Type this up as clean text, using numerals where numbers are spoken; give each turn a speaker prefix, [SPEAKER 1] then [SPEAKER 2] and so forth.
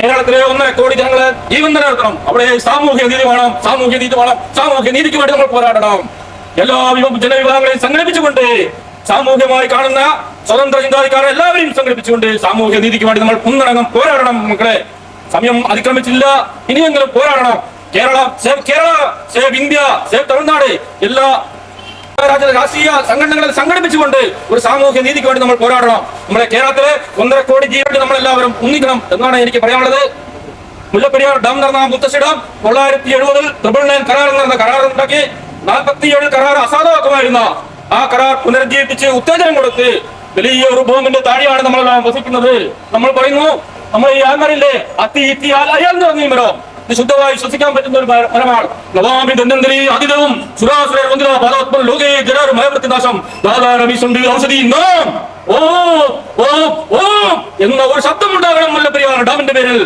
[SPEAKER 1] കേരളത്തിലെ 1.5 കോടി ജനങ്ങളെ ജീവൻ നിലനിർത്തണം. അവിടെ സാമൂഹ്യ നീതി വേണം, സാമൂഹ്യ നീതി വേണം. സാമൂഹ്യ നീതിക്ക് വേണ്ടി നമ്മൾ പോരാടണം. എല്ലാ ജനവിഭാഗങ്ങളെയും സംഘടിപ്പിച്ചുകൊണ്ട്, സാമൂഹ്യമായി കാണുന്ന സ്വതന്ത്ര ചിന്താധികാരം എല്ലാവരെയും സംഘടിപ്പിച്ചുകൊണ്ട് സാമൂഹ്യ നീതിക്ക് വേണ്ടി നമ്മൾ ഒന്നടങ്കം പോരാടണം. മക്കളെ, സമയം അതിക്രമിച്ചില്ല, ഇനിയെങ്കിലും പോരാടണം. Kerala save India, save Tamil Nadu, എല്ലാ രാഷ്ട്രീയ സംഘടനകളെ സംഘടിപ്പിച്ചുകൊണ്ട് ഒരു സാമൂഹ്യ നീതിക്ക് വേണ്ടി നമ്മൾ പോരാടണം. നമ്മളെ കേരളത്തിലെ 1.5 കോടി ജീവൻ നമ്മളെല്ലാവരും ഒന്നിക്കണം എന്നാണ് എനിക്ക് പറയാനുള്ളത്. മുല്ലപ്പെരിയാർ ഡാം നടന്ന മുത്തശ്ശി ഡാം 970 999 കരാർ നടന്ന കരാറുണ്ടാക്കി 47 കരാർ അസാധുവാക്കുമായിരുന്ന ആ കരാർ പുനരുജ്ജീവിപ്പിച്ച് ഉത്തേജനം കൊടുത്ത് വലിയ ഒരു ബോംബിന്റെ താഴെയാണ് നമ്മളെല്ലാം വസിക്കുന്നത്. നമ്മൾ പറയുന്നു, നമ്മൾ ഈ ആൽമരില്ലേ അയാൾ മരം ശുദ്ധമായി ശ്വസിക്കാൻ പറ്റുന്ന ഒരു മരമാണ്. നവാമി ധന്വന്തരി അതിഥവും സുരാസുര വന്ദിത പാദാത്മ ലോകേ ജരാർ മയവൃത്തിനാശം ധാരാരമീസുണ്ട് ഔഷധി നാം ഓ ഓ ഓ എന്ന ഒരു ശബ്ദം ഉണ്ടാകണം മുല്ലപ്പെരിയാർ ഡാമിന്റെ പേരിൽ.